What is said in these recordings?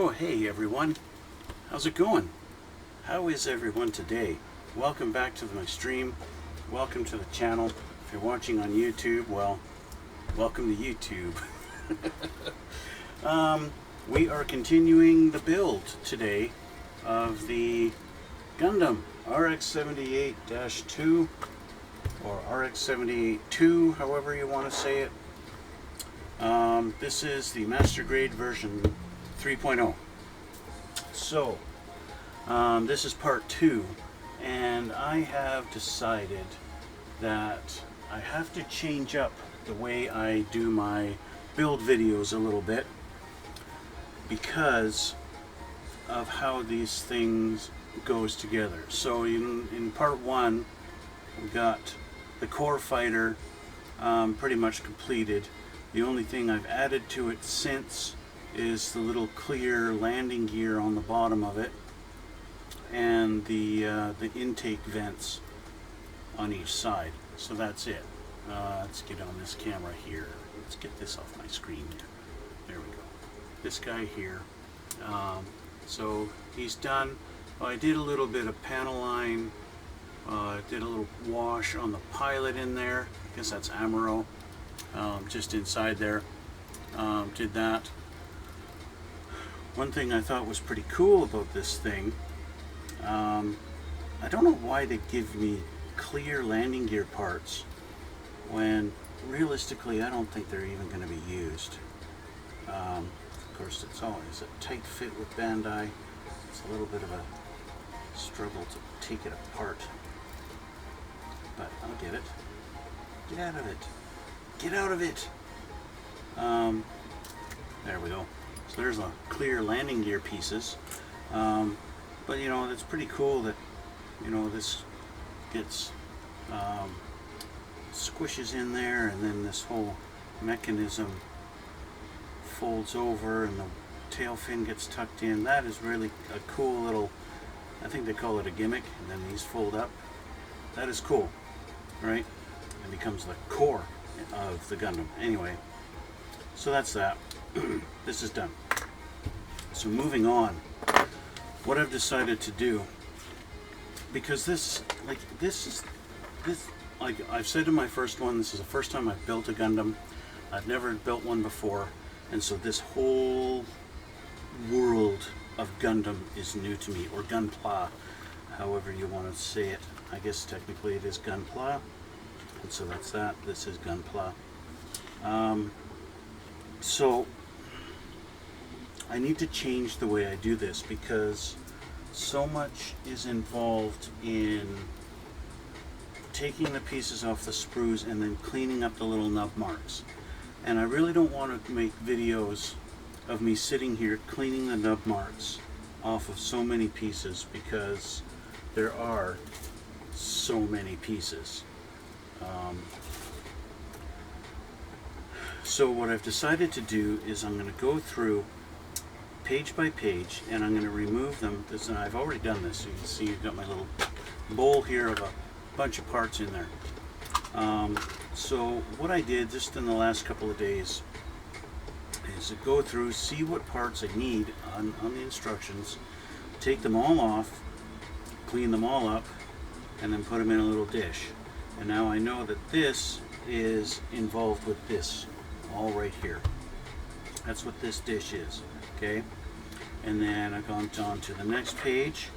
Oh, hey everyone. How's it going? How is everyone today? Welcome back to my stream. Welcome to the channel. If you're watching on YouTube, well, welcome to YouTube. We are continuing the build today of the Gundam RX-78-2 or RX-78-2, however you want to say it. This is the Master Grade version 3.0. So, this is part 2, and I have decided that I have to change up the way I do my build videos a little bit because of how these things goes together. So in part 1 we got the core fighter pretty much completed. The only thing I've added to it since is the little clear landing gear on the bottom of it and the intake vents on each side. So that's it. Let's get on this camera here. Let's get this off my screen here. There we go. This guy here. So he's done. I did a little bit of panel line. Did a little wash on the pilot in there. I guess that's Amaro. Just inside there. Did that. One thing I thought was pretty cool about this thing, I don't know why they give me clear landing gear parts when realistically I don't think they're even going to be used. Of course, it's always a tight fit with Bandai. It's a little bit of a struggle to take it apart, but I'll get it. Get out of it. Get out of it. There we go. So there's a clear landing gear pieces. But you know, it's pretty cool that, you know, this gets squishes in there, and then this whole mechanism folds over and the tail fin gets tucked in. That is really a cool little, I think they call it a gimmick, and then these fold up. That is cool, right? It becomes the core of the Gundam. Anyway, so that's that. This is done. So moving on, what I've decided to do, because this like I've said in my first one, this is the first time I've built a Gundam. I've never built one before, and so this whole world of Gundam is new to me, or Gunpla, however you want to say it. I guess technically it is Gunpla, and so that's that. This is Gunpla. So I need to change the way I do this because so much is involved in taking the pieces off the sprues and then cleaning up the little nub marks. And I really don't want to make videos of me sitting here cleaning the nub marks off of so many pieces because there are so many pieces. So what I've decided to do is I'm going to go through page by page and I'm going to remove them. And I've already done this. So you can see you've got my little bowl here of a bunch of parts in there. So what I did just in the last couple of days is to go through, see what parts I need on the instructions, take them all off, clean them all up, and then put them in a little dish. And now I know that this is involved with this all right here. That's what this dish is, okay? And then I've gone on to the next page.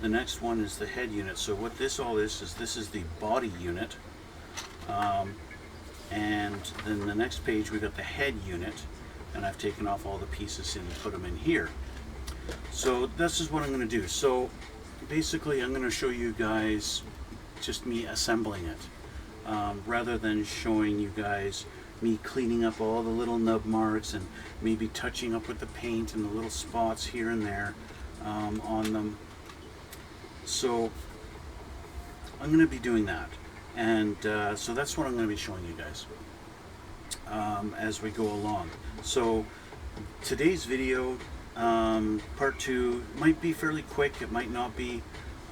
The next one is the head unit. So what this all is this is the body unit. And then the next page we got the head unit, and I've taken off all the pieces and put them in here. So this is what I'm going to do. So basically I'm going to show you guys just me assembling it, rather than showing you guys me cleaning up all the little nub marks and maybe touching up with the paint and the little spots here and there on them. So I'm going to be doing that, and so that's what I'm going to be showing you guys as we go along. So today's video, part 2, might be fairly quick, it might not be.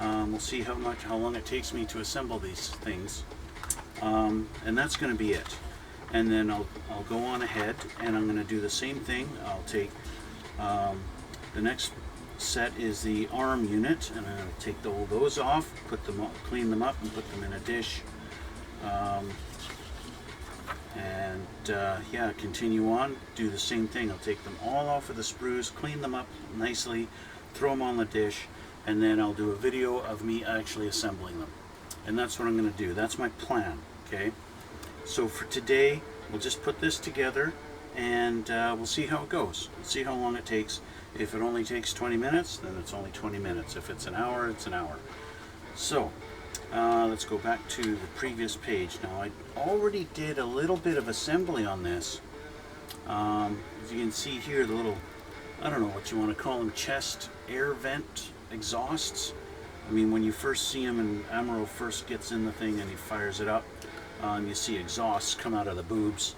We'll see how long it takes me to assemble these things, and that's going to be it. And then I'll go on ahead and I'm going to do the same thing. I'll take The next set is the arm unit, and I'm going to take all those off, put them up, clean them up, and put them in a dish. Yeah, continue on, do the same thing. I'll take them all off of the sprues, clean them up nicely, throw them on the dish, and then I'll do a video of me actually assembling them. And that's what I'm going to do. That's my plan, okay? So for today, we'll just put this together, and we'll see how it goes. We'll see how long it takes. If it only takes 20 minutes, then it's only 20 minutes. If it's an hour, it's an hour. So, let's go back to the previous page. Now, I already did a little bit of assembly on this. As you can see here, the little, I don't know what you want to call them, chest air vent exhausts. I mean, when you first see him and Amuro first gets in the thing and he fires it up, you see exhausts come out of the boobs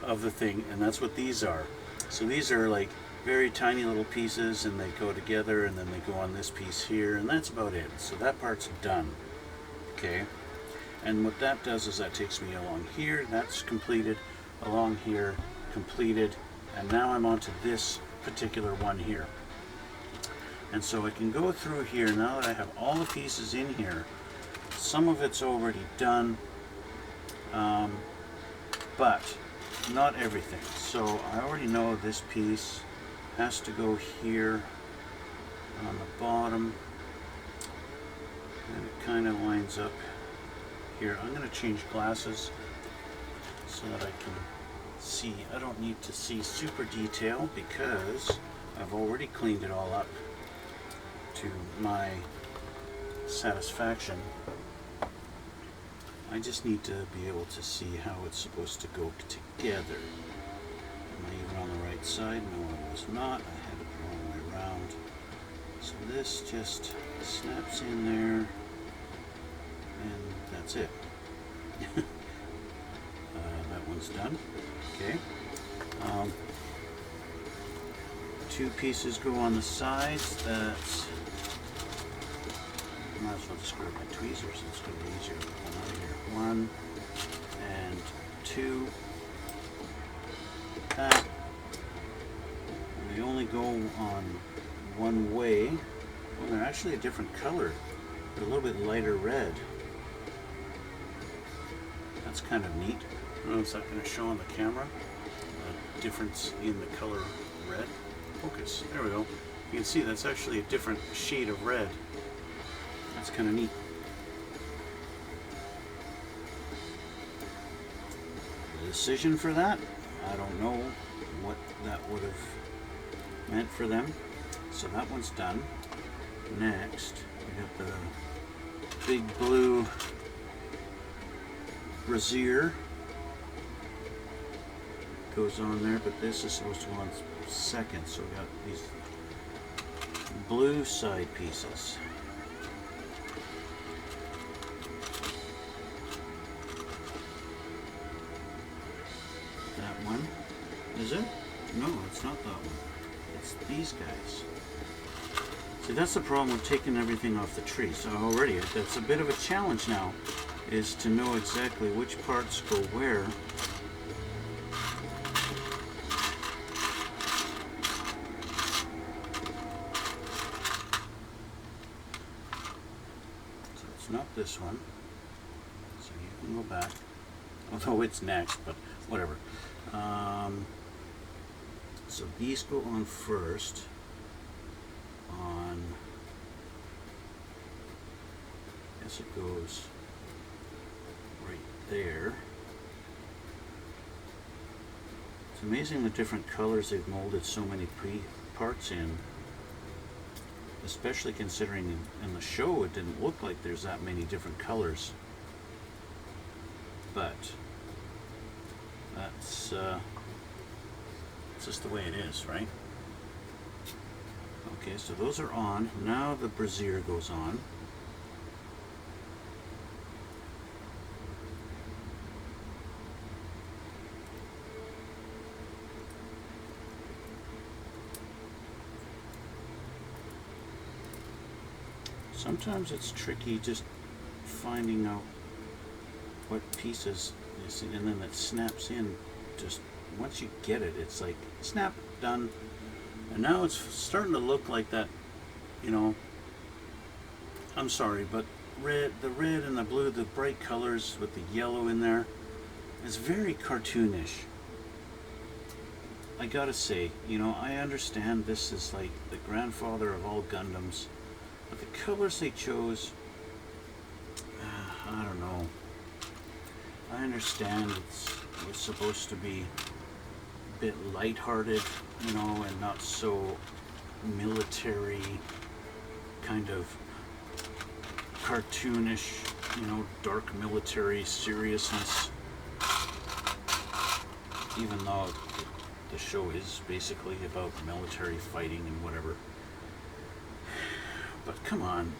of the thing, and that's what these are. So these are like very tiny little pieces, and they go together, and then they go on this piece here, and that's about it. So that part's done. Okay, and what that does is that takes me along here, that's completed, along here, completed, and now I'm onto this particular one here. And so I can go through here now that I have all the pieces in here. Some of it's already done, but not everything. So I already know this piece has to go here on the bottom, and it kind of lines up here. I'm going to change glasses so that I can see. I don't need to see super detail because I've already cleaned it all up to my satisfaction. I just need to be able to see how it's supposed to go together. Am I even on the right side? No, I was not. I had it the wrong way around. So this just snaps in there, and that's it. That one's done. Okay. Two pieces go on the sides. That's, might as well just grab my tweezers. It's going to be easier. One and two. That. And they only go on one way. Well, they're actually a different color. They're a little bit lighter red. That's kind of neat. I don't know if that's going to show on the camera. The difference in the color red. Focus. There we go. You can see that's actually a different shade of red. That's kind of neat. The decision for that, I don't know what that would have meant for them. So that one's done. Next, we got the big blue brassiere. Goes on there, but this is supposed to go on second. So we got these blue side pieces. That one. Is it? No, it's not that one. It's these guys. See, that's the problem with taking everything off the tree. So already, that's a bit of a challenge now, is to know exactly which parts go where. So it's not this one. So you can go back. Although it's next, but whatever. So these go on first. I guess it goes right there. It's amazing the different colors they've molded so many parts in. Especially considering in the show it didn't look like there's that many different colors. But that's just the way it is, right? Okay, so those are on. Now the brassiere goes on. Sometimes it's tricky just finding out what pieces, and then it snaps in. Just once you get it, it's like snap, done. And now it's starting to look like that, you know, I'm sorry, but the red and the blue, the bright colors with the yellow in there, is very cartoonish. I gotta say, you know, I understand this is like the grandfather of all Gundams, but the colors they chose, I don't know. I understand it's supposed to be a bit lighthearted, you know, and not so military, kind of cartoonish, you know, dark military seriousness. Even though the show is basically about military fighting and whatever. But come on.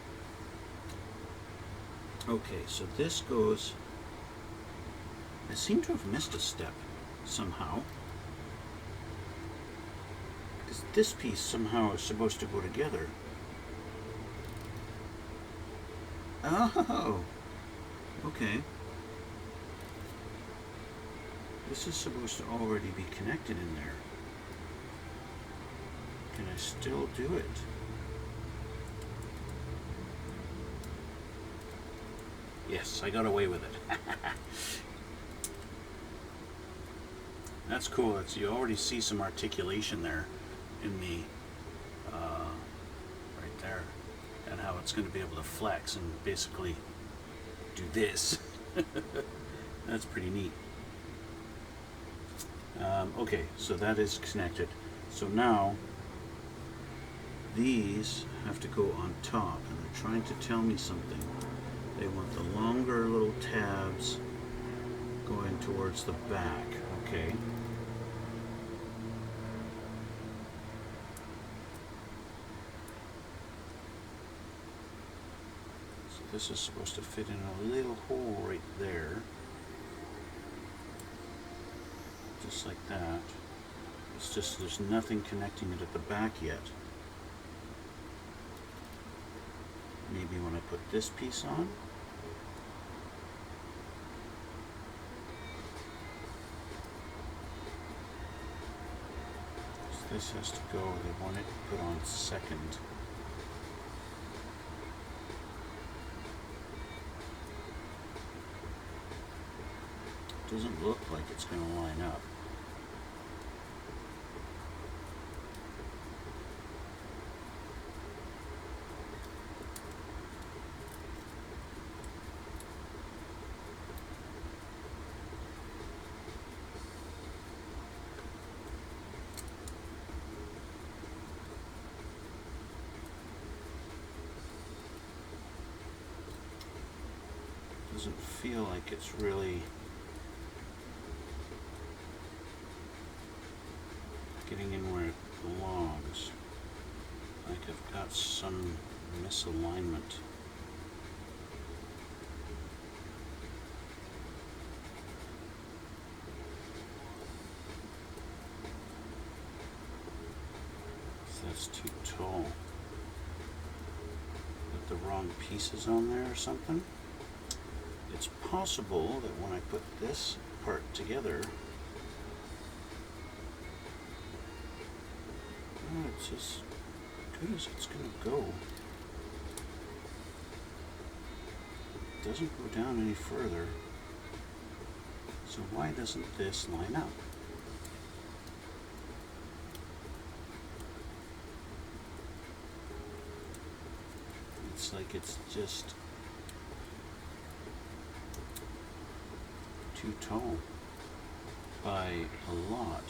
Okay, so this goes... I seem to have missed a step somehow. Because this piece somehow is supposed to go together. Oh! Okay. This is supposed to already be connected in there. Can I still do it? Yes, I got away with it. That's cool. You already see some articulation there in the right there, and how it's going to be able to flex and basically do this. That's pretty neat. Okay, so that is connected. So now these have to go on top, and they're trying to tell me something. They want the longer little tabs going towards the back. Okay. So this is supposed to fit in a little hole right there. Just like that. It's just there's nothing connecting it at the back yet. Maybe when I put this piece on. So this has to go, they want it put on second. Doesn't look like it's going to line up. Doesn't feel like it's really getting in where it belongs. Like I've got some misalignment. So that's too tall. Put the wrong pieces on there or something. It's possible that when I put this part together, it's as good as it's going to go. It doesn't go down any further. So why doesn't this line up? It's like it's just too tall by a lot.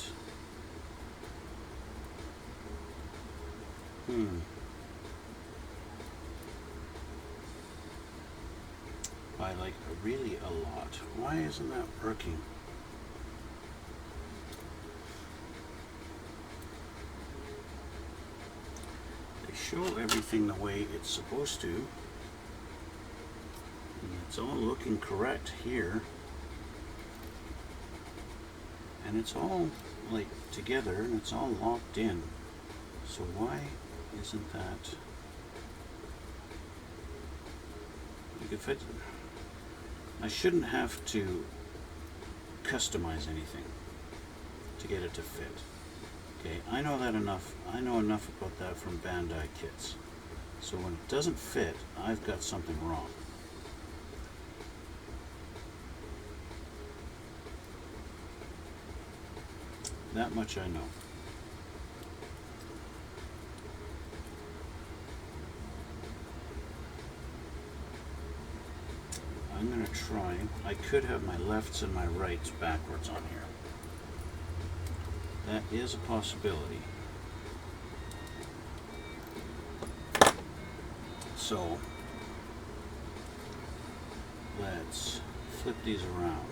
By like really a lot. Why isn't that working? They show everything the way it's supposed to. And it's all looking correct here. And it's all like together and it's all locked in. So why isn't that? Like if it, I shouldn't have to customize anything to get it to fit. Okay, I know that enough. I know enough about that from Bandai kits. So when it doesn't fit, I've got something wrong. That much I know. I'm going to try. I could have my lefts and my rights backwards on here. That is a possibility. So let's flip these around.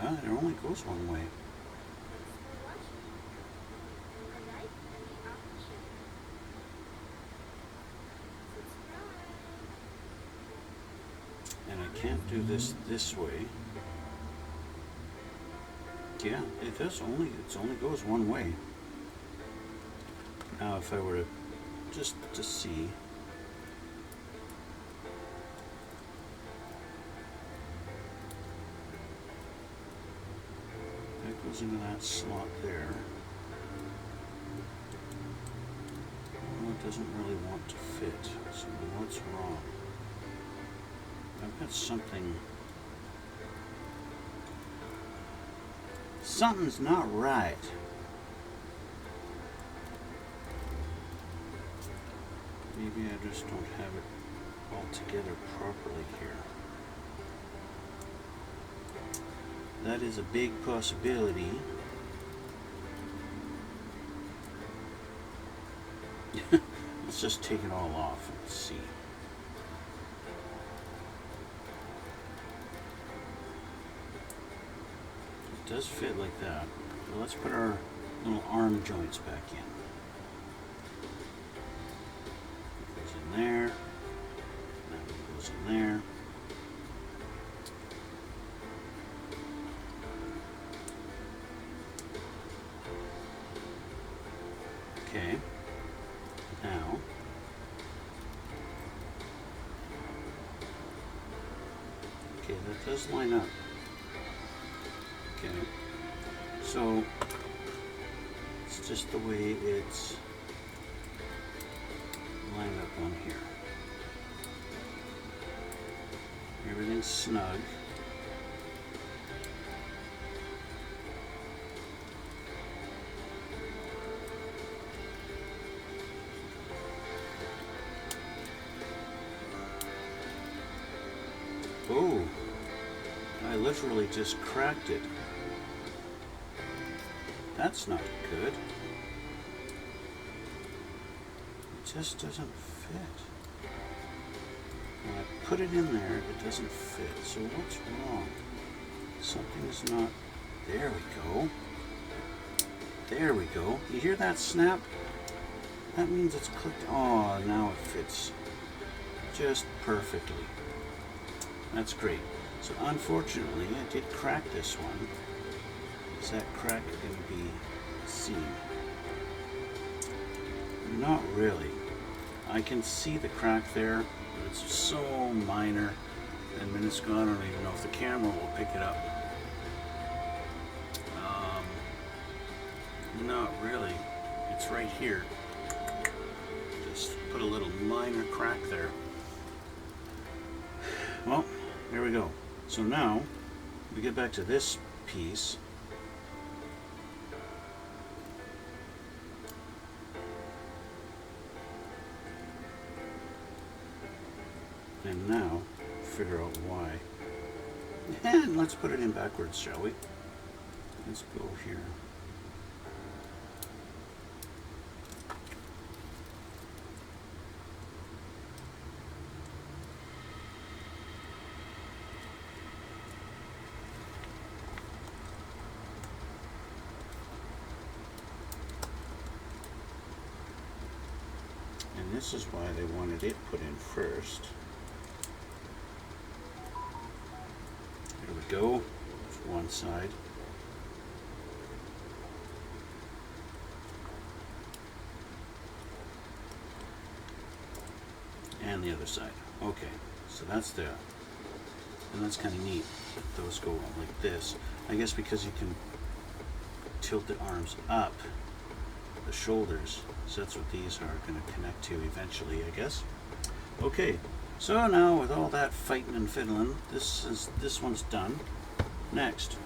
Ah, it only goes one way. And I can't do this way. Yeah, it only goes one way. Now if I were to just to see, that goes into that slot there. Well, it doesn't really want to fit. So what's wrong? I've got something. Something's not right. Maybe I just don't have it all together properly here. That is a big possibility. Let's just take it all off and see. It does fit like that. So let's put our little arm joints back in. Goes in there. That one goes in there. Okay. Now, okay, that does line up. Okay, so it's just the way it's lined up on here. Everything's snug. Oh, I literally just cracked it. That's not good. It just doesn't fit. When I put it in there, it doesn't fit. So what's wrong? Something's not... There we go. There we go. You hear that snap? That means it's clicked. Oh, now it fits just perfectly. That's great. So unfortunately, I did crack this one. Is that crack going to be seen? Not really. I can see the crack there, but it's so minor and minuscule. I don't even know if the camera will pick it up. Not really. It's right here. Just put a little minor crack there. Well, there we go. So now we get back to this piece. And now figure out why. And let's put it in backwards, shall we? Let's go here. And this is why they wanted it put in first. There we go. That's one side. And the other side. Okay, so that's the And that's kind of neat that those go like this. I guess because you can tilt the arms up, the shoulders, so that's what these are going to connect to eventually, I guess. Okay, so now with all that fighting and fiddling, this one's done. Next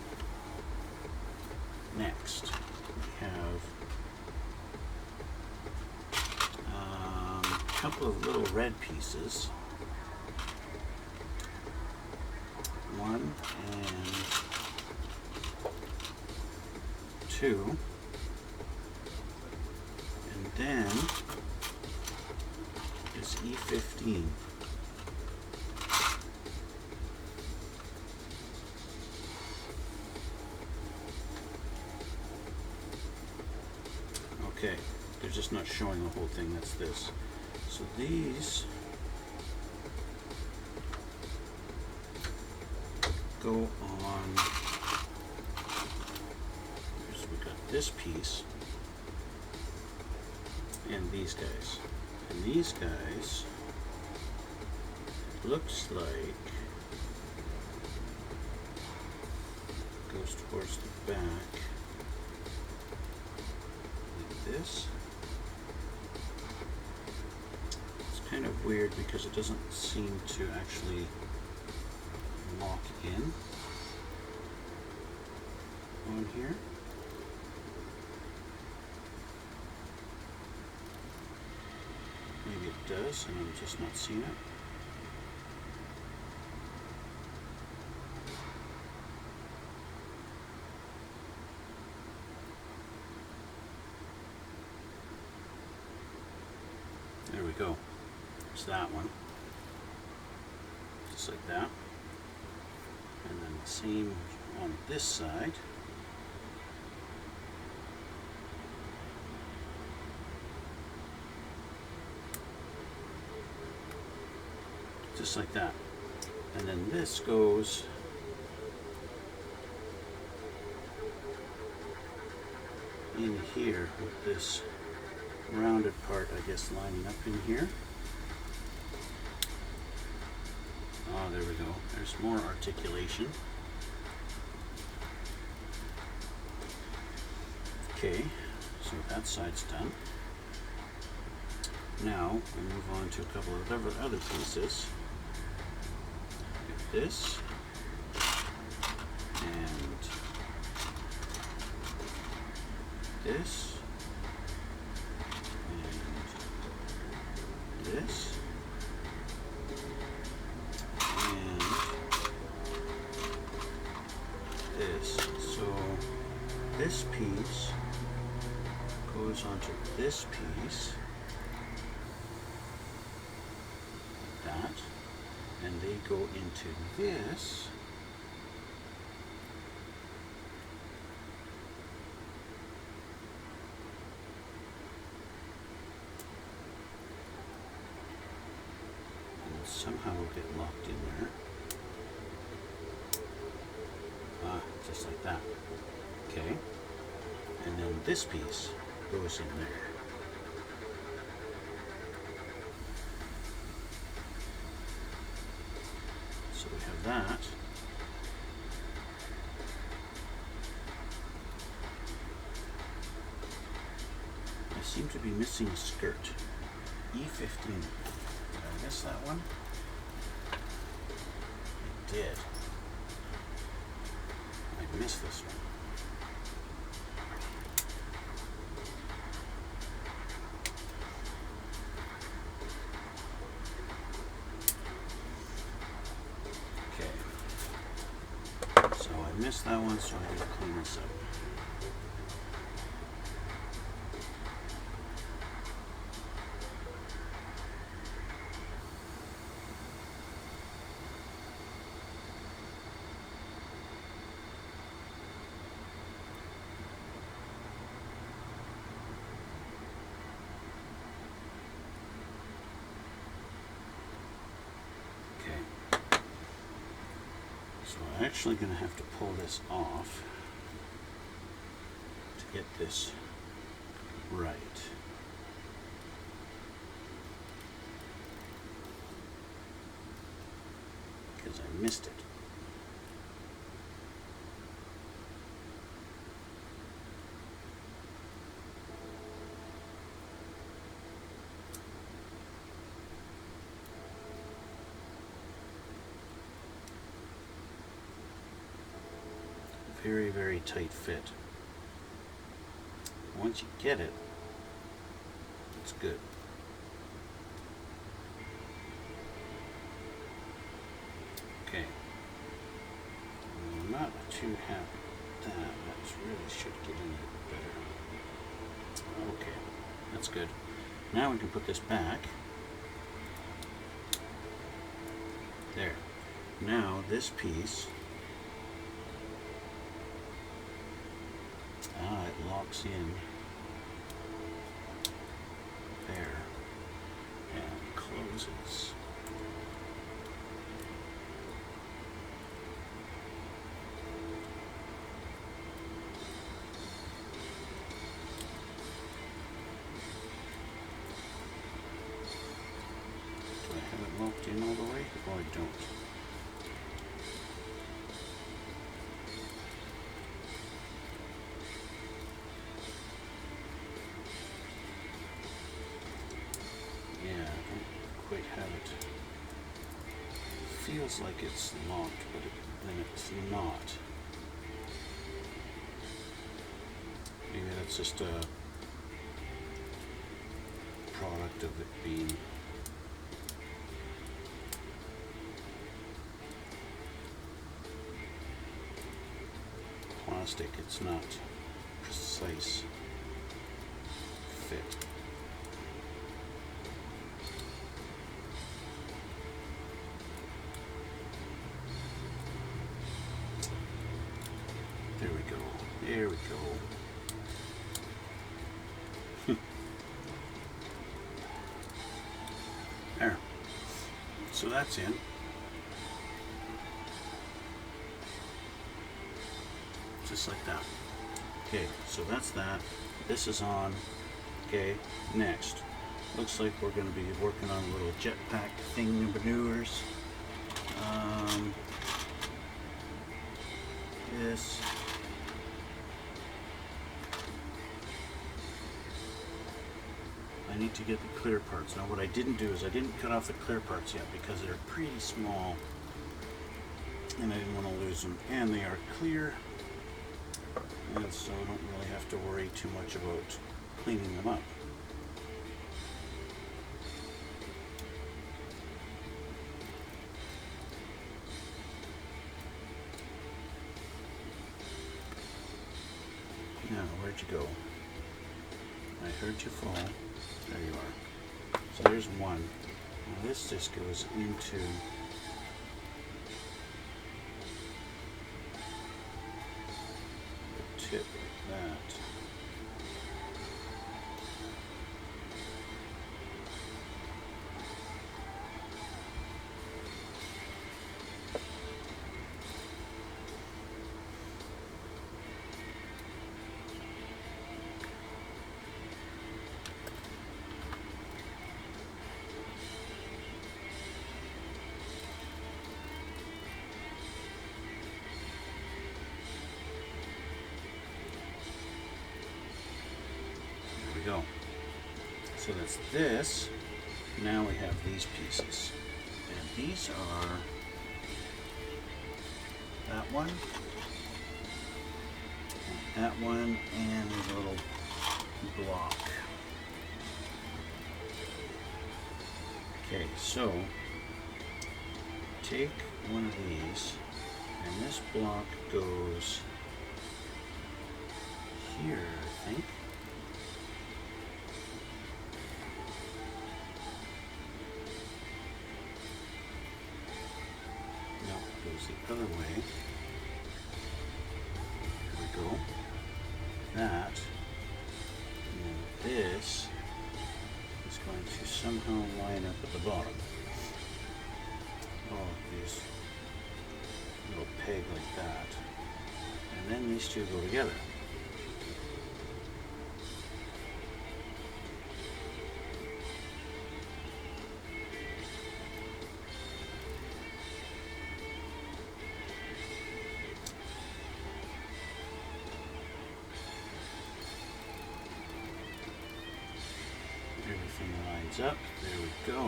we have a couple of little red pieces. One and two. And then is E15. Okay, they're just not showing the whole thing, that's this. So these go on, we got this piece and these guys. And these guys looks like goes towards the back like this. It's kind of weird because it doesn't seem to actually lock in on here. Maybe it does and I'm just not seeing it. There we go. There's that one. Just like that. And then the same on this side. Just like that. And then this goes in here with this rounded part, I guess, lining up in here. Oh, there we go. There's more articulation. Okay, so that side's done. Now we move on to a couple of other pieces. Like this and this and this and this. So this piece goes onto this piece like that, and they go into this. And somehow get locked in there. Just like that. Okay. And then this piece goes in there. So we have that. I seem to be missing a skirt. E15. Did I miss that one? I did. I missed this one. So I missed that one, so I gotta clean this up. So I'm actually going to have to pull this off to get this right. Because I missed it. Very, very tight fit. Once you get it, it's good. Okay. I'm not too happy with that. That really should get in there better. Okay, that's good. Now we can put this back. There. Now this piece, it locks in there and closes. Do I have it locked in all the way? Oh, I don't. Quite have it. Feels like it's locked, but then it's not. Maybe that's just a product of it being plastic. It's not precise fit. There we go. There we go. There. So that's in. Just like that. Okay, so that's that. This is on. Okay, next. Looks like we're going to be working on a little jetpack thing maneuvers. This. I need to get the clear parts. Now what I didn't do is I didn't cut off the clear parts yet because they're pretty small and I didn't want to lose them. And they are clear, and so I don't really have to worry too much about cleaning them up. Now, where'd you go? I heard you fall. There you are. So there's one. Now this just goes into the tip like that. Go. So that's this. Now we have these pieces. And these are that one, and a little block. Okay, so take one of these, and this block goes here, I think. The other way. There we go. That. And this is going to somehow line up at the bottom. Oh, these little peg like that. And then these two go together. Everything lines up. There we go.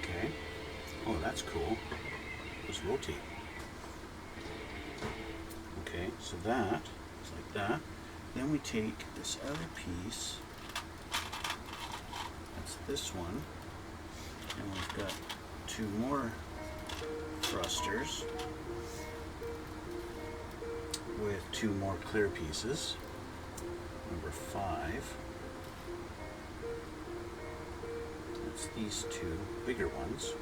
Okay. Oh, that's cool. Just rotate. Okay, so that is like that. Then we take this other piece, that's this one, and we've got two more thrusters with two more clear pieces. Number 5. That's these two bigger ones.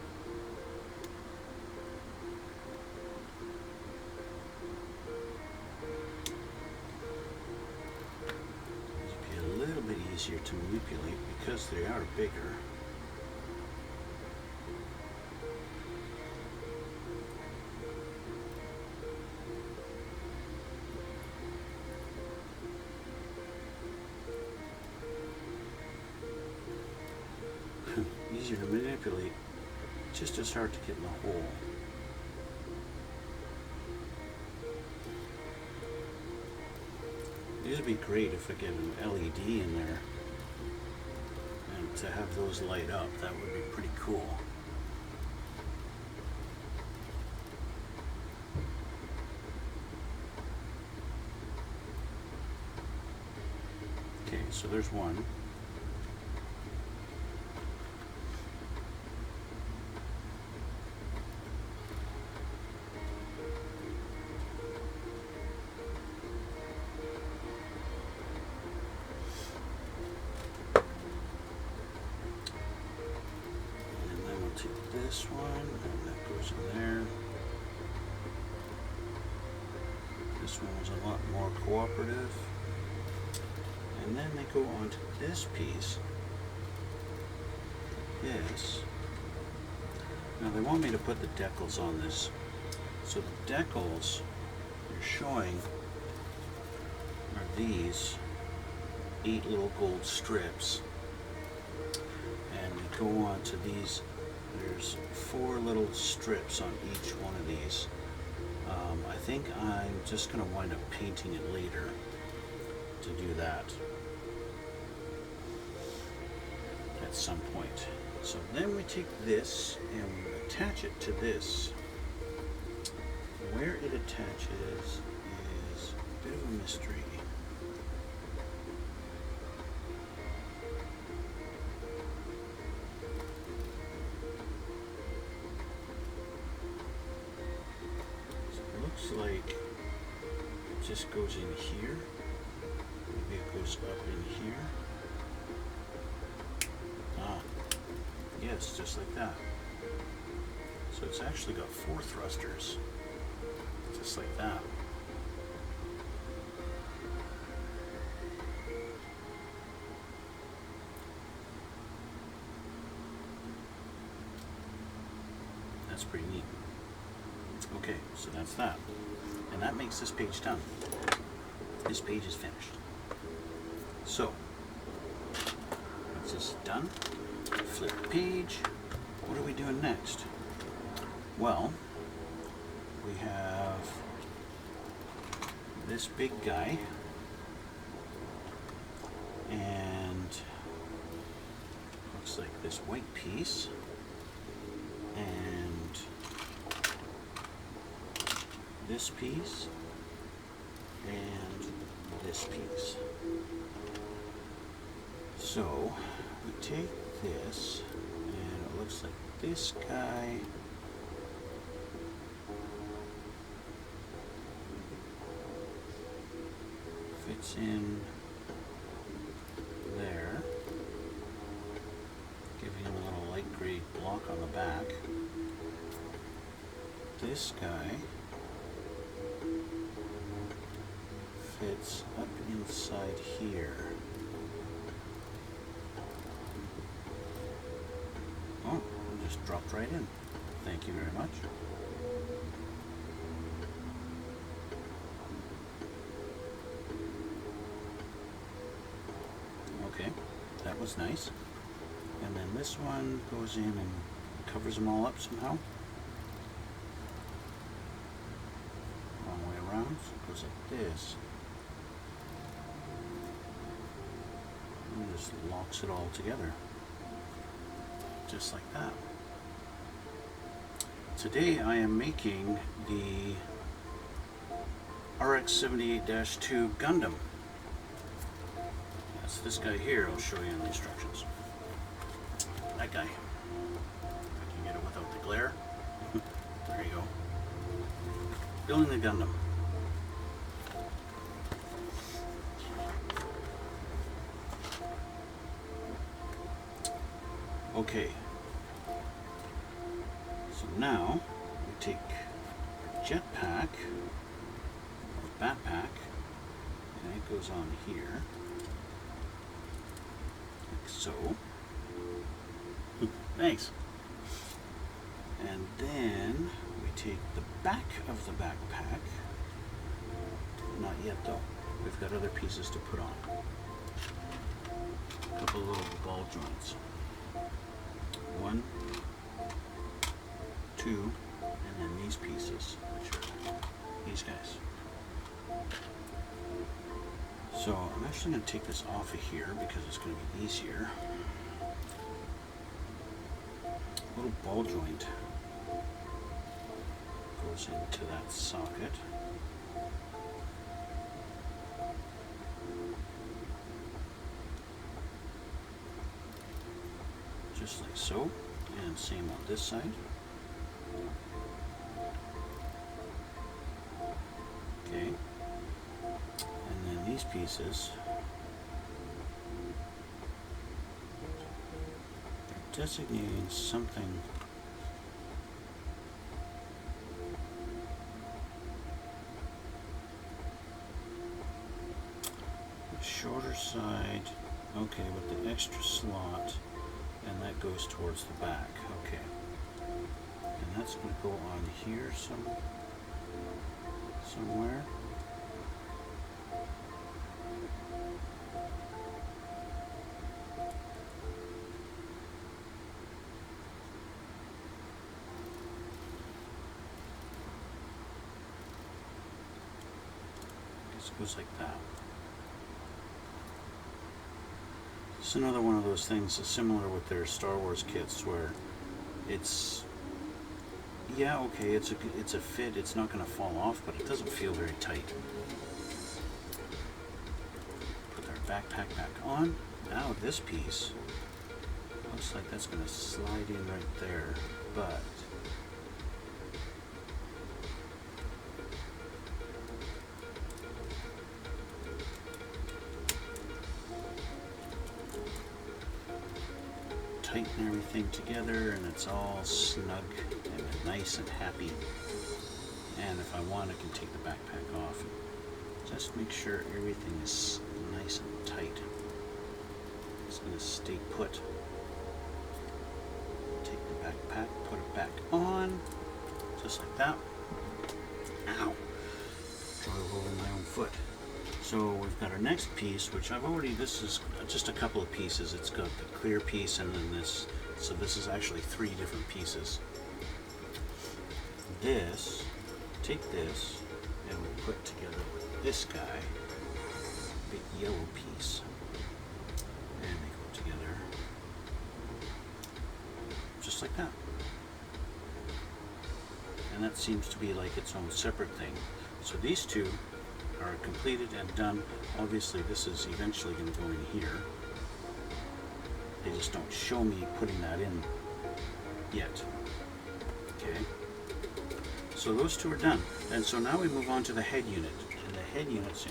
These would be a little bit easier to manipulate because they are bigger. Easier to manipulate, just as hard to get in the hole. These would be great if I get an LED in there, and to have those light up, that would be pretty cool. Okay, so there's one. This one, and that goes in there. This one was a lot more cooperative. And then they go onto this piece. This. Now they want me to put the decals on this. So the decals they're showing are these 8 little gold strips. And they go on to these. There's 4 little strips on each one of these. I think I'm just going to wind up painting it later to do that at some point. So then we take this and we attach it to this. Where it attaches is a bit of a mystery. Like it just goes in here, maybe it goes up in here. Ah, yes, just like that. So it's actually got 4 thrusters, just like that. That's pretty neat. Okay, so that's that. And that makes this page done. This page is finished. So, once this is done, flip the page. What are we doing next? Well, we have this big guy, and looks like this white piece, and this piece, and this piece. So we take this, and it looks like this guy fits in there, giving him a little light gray block on the back. This guy fits up inside here. Oh, it just dropped right in. Thank you very much. Okay, that was nice. And then this one goes in and covers them all up somehow. Long way around, so it goes like this. And just locks it all together. Just like that. Today I am making the RX-78-2 Gundam. That's this guy here. I'll show you in the instructions. That guy. I can get it without the glare. There you go. Building the Gundam. Okay. So now we take our jetpack, or backpack, and it goes on here, like so. Thanks. And then we take the back of the backpack. Not yet though. We've got other pieces to put on. A couple little ball joints. 1, 2, and then these pieces, which are these guys. So I'm actually going to take this off of here because it's going to be easier. Little ball joint goes into that socket. Just like so, and same on this side. Okay, and then these pieces, they're designating something. The shorter side, okay, with the extra slot. And that goes towards the back. Okay. And that's going to go on here somewhere. This goes like that. It's another one of those things similar with their Star Wars kits where it's, yeah, okay, it's a fit, it's not going to fall off, but it doesn't feel very tight. Put our backpack back on. Now this piece, looks like that's going to slide in right there, but tighten everything together and it's all snug and nice and happy. And if I want, I can take the backpack off and just make sure everything is nice and tight. It's going to stay put. Take the backpack, put it back on, just like that. Ow! Drove over my own foot. So we've got our next piece, which I've already, this is just a couple of pieces. It's got the clear piece and then this. So this is actually 3 different pieces. This, take this, and we put together with this guy, big yellow piece. And they go together just like that. And that seems to be like its own separate thing. So these two are completed and done. Obviously this is eventually going to go in here. They just don't show me putting that in yet. Okay. So those two are done. And so now we move on to the head unit. And the head unit, so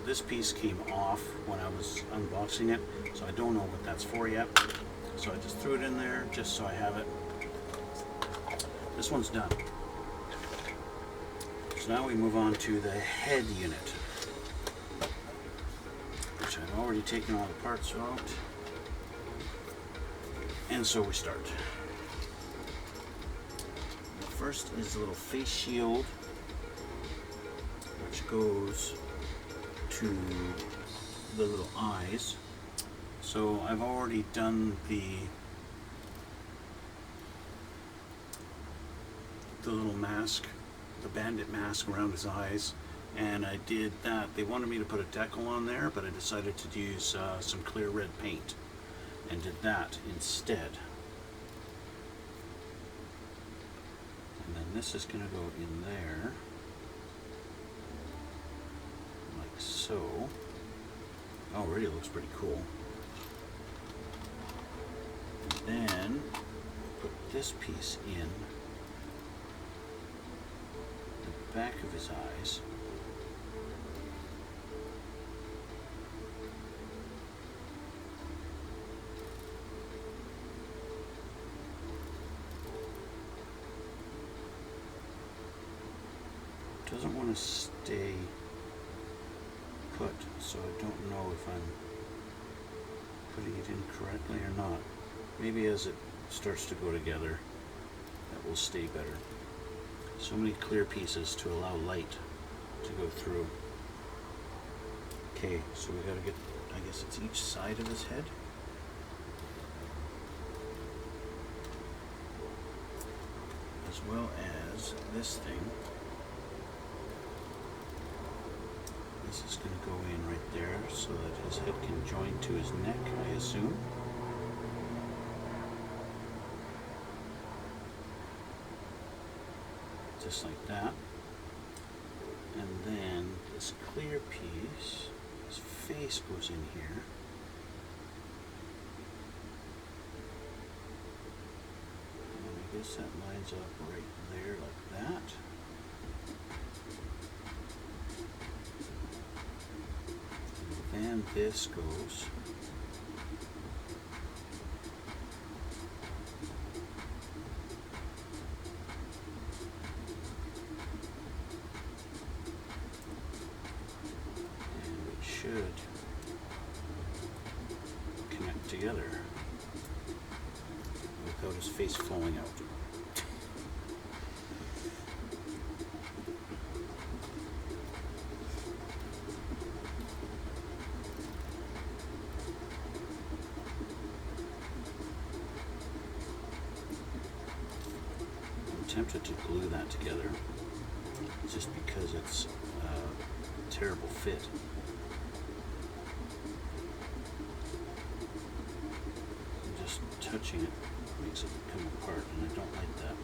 this piece came off when I was unboxing it, so I don't know what that's for yet. So I just threw it in there just so I have it. This one's done. So now we move on to the head unit, which I've already taken all the parts out. And so we start. The first is the little face shield, which goes to the little eyes. So I've already done the little mask, the bandit mask around his eyes, and I did that. They wanted me to put a decal on there, but I decided to use some clear red paint and did that instead. And then this is going to go in there. so already looks pretty cool. And then put this piece in the back of his eyes. Doesn't want to stay put, so I don't know if I'm putting it in correctly or not. Maybe as it starts to go together, that will stay better. So many clear pieces to allow light to go through. Okay, so we gotta get, I guess it's each side of his head. As well as this thing. This is going to go in right there so that his head can join to his neck, I assume. Just like that. And then this clear piece, his face goes in here. And I guess that lines up right there like that. And this goes and it should connect together without his face falling out. Tempted to glue that together just because it's a terrible fit. And just touching it makes it come apart, and I don't like that.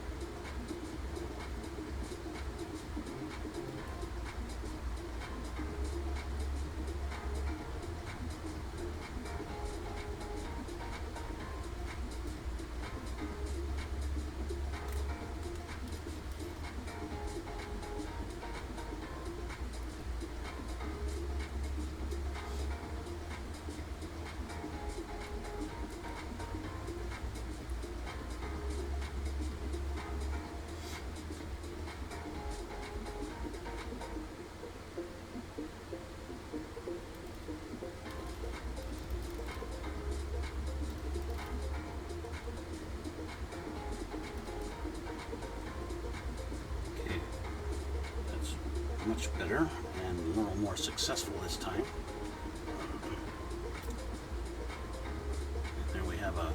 Much better and a little more successful this time. There we have a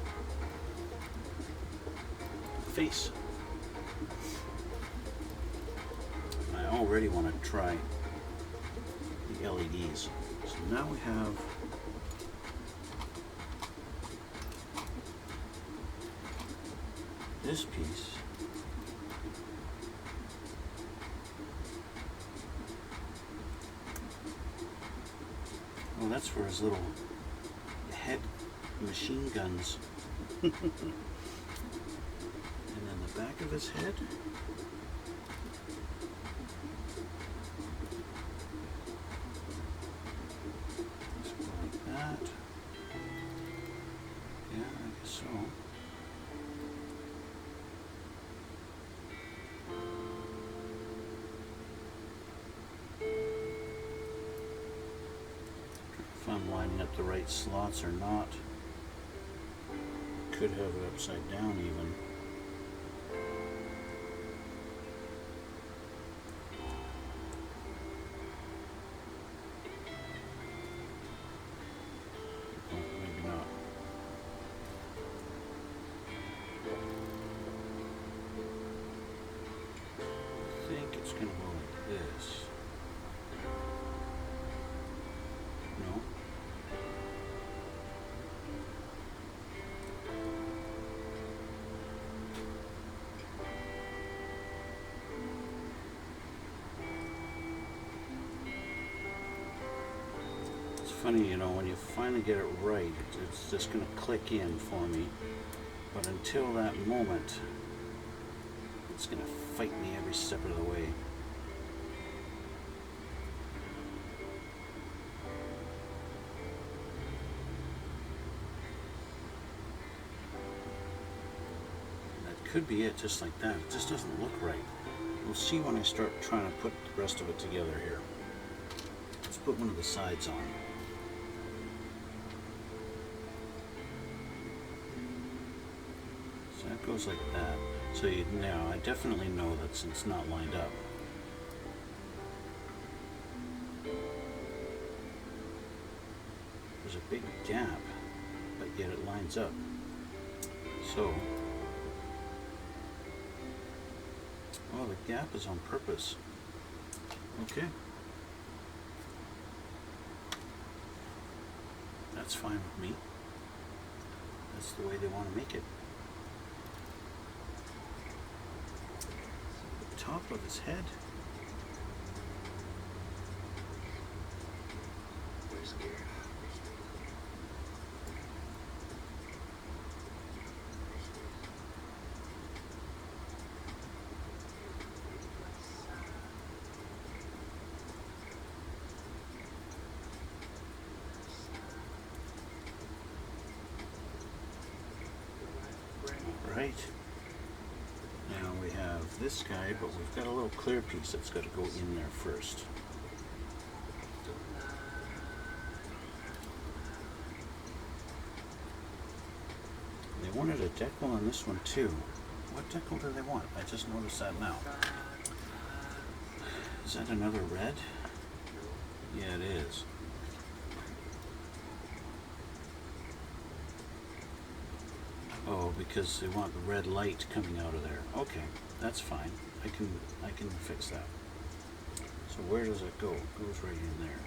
face. I already want to try the LEDs. So now we have this piece. Oh, that's for his little head machine guns. And then the back of his head. Just go like that. Yeah, I guess so. If I'm lining up the right slots or not. Could have it upside down even. Oh, maybe not. I think it's going to go like this. No. funny, you know, when you finally get it right, it's just going to click in for me. But until that moment, it's going to fight me every step of the way. That could be it, just like that. It just doesn't look right. We'll see when I start trying to put the rest of it together here. Let's put one of the sides on. So that goes like that. So now I definitely know that it's not lined up. There's a big gap, but yet it lines up. So, oh, the gap is on purpose. Okay. That's fine with me. That's the way they want to make it. The top of his head. Right. Now we have this guy, but we've got a little clear piece that's got to go in there first. They wanted a decal on this one too. What decal do they want? I just noticed that now. Is that another red? Yeah, it is. Oh, because they want the red light coming out of there. Okay, that's fine. I can fix that. So where does it go? It goes right in there.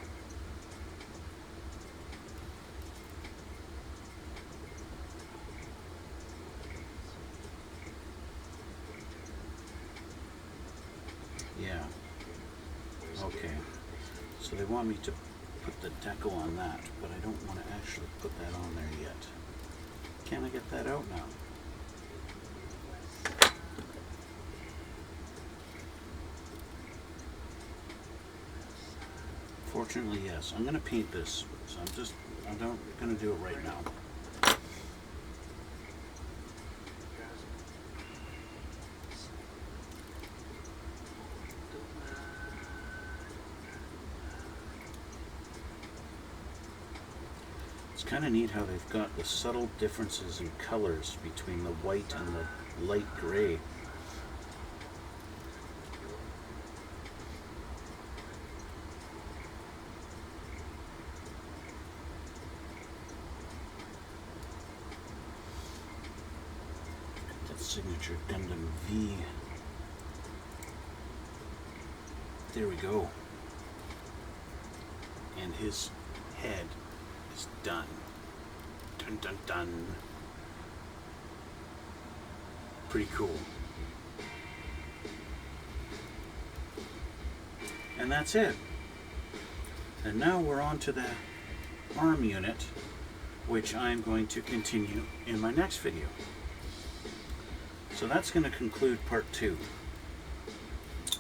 Yeah. Okay. So they want me to put the decal on that, but I don't want to actually put that on there yet. Can I get that out now? Fortunately, yes. I'm going to paint this, so I'm not going to do it right now. It's kind of neat how they've got the subtle differences in colors between the white and the light gray. That signature Gundam V. There we go. And his head is done. Dun dun dun. Pretty cool. And that's it. And now we're on to the arm unit, which I'm going to continue in my next video. So that's going to conclude part 2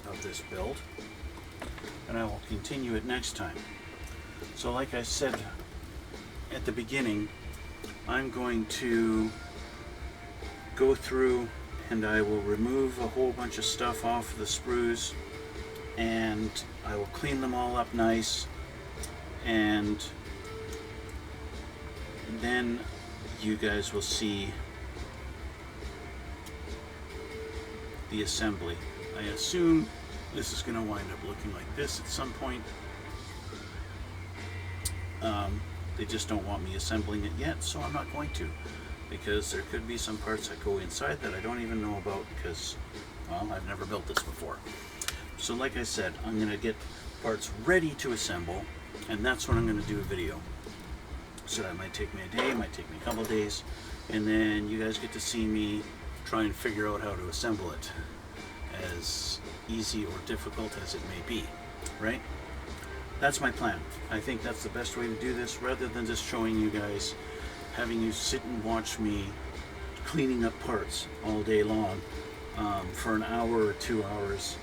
of this build, and I will continue it next time. So like I said at the beginning, I'm going to go through and I will remove a whole bunch of stuff off the sprues, and I will clean them all up nice, and then you guys will see the assembly. I assume this is going to wind up looking like this at some point. They just don't want me assembling it yet, so I'm not going to, because there could be some parts that go inside that I don't even know about because, well, I've never built this before. So like I said, I'm going to get parts ready to assemble, and that's when I'm going to do a video. So that might take me a day, it might take me a couple days, and then you guys get to see me try and figure out how to assemble it, as easy or difficult as it may be, right? that's my plan. I think that's the best way to do this, rather than just showing you guys, having you sit and watch me cleaning up parts all day long for an hour or 2 hours.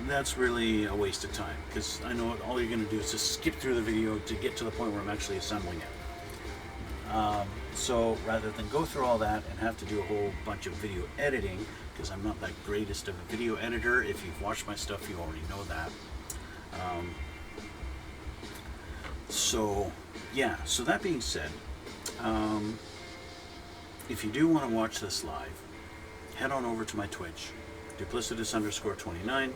That's really a waste of time, because I know all you're going to do is just skip through the video to get to the point where I'm actually assembling it. So rather than go through all that and have to do a whole bunch of video editing, because I'm not that greatest of a video editor, if you've watched my stuff you already know that. So yeah, so that being said, if you do want to watch this live, head on over to my Twitch, duplicitous_29,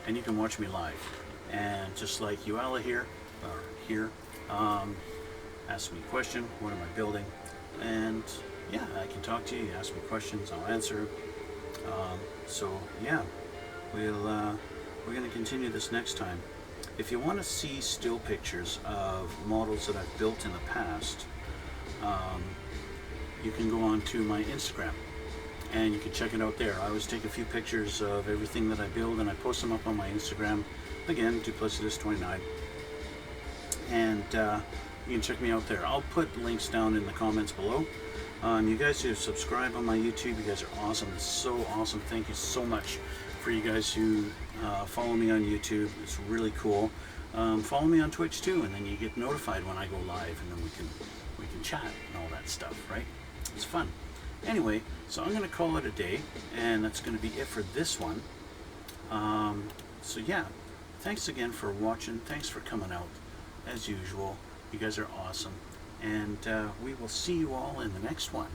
and you can watch me live. And just like Uala here, ask me a question, what am I building? And yeah, I can talk to you, ask me questions, I'll answer. So yeah, we're going to continue this next time. If you want to see still pictures of models that I've built in the past, you can go on to my Instagram and you can check it out there. I always take a few pictures of everything that I build and I post them up on my Instagram. Again, duplicitous29. And you can check me out there. I'll put links down in the comments below. You guys who subscribe on my YouTube, you guys are awesome. It's so awesome. Thank you so much for you guys who follow me on YouTube. It's really cool. Follow me on Twitch too, and then you get notified when I go live, and then we can chat and all that stuff, right? It's fun. Anyway, so I'm going to call it a day, and that's going to be it for this one. So yeah, thanks again for watching. Thanks for coming out, as usual. You guys are awesome, and we will see you all in the next one.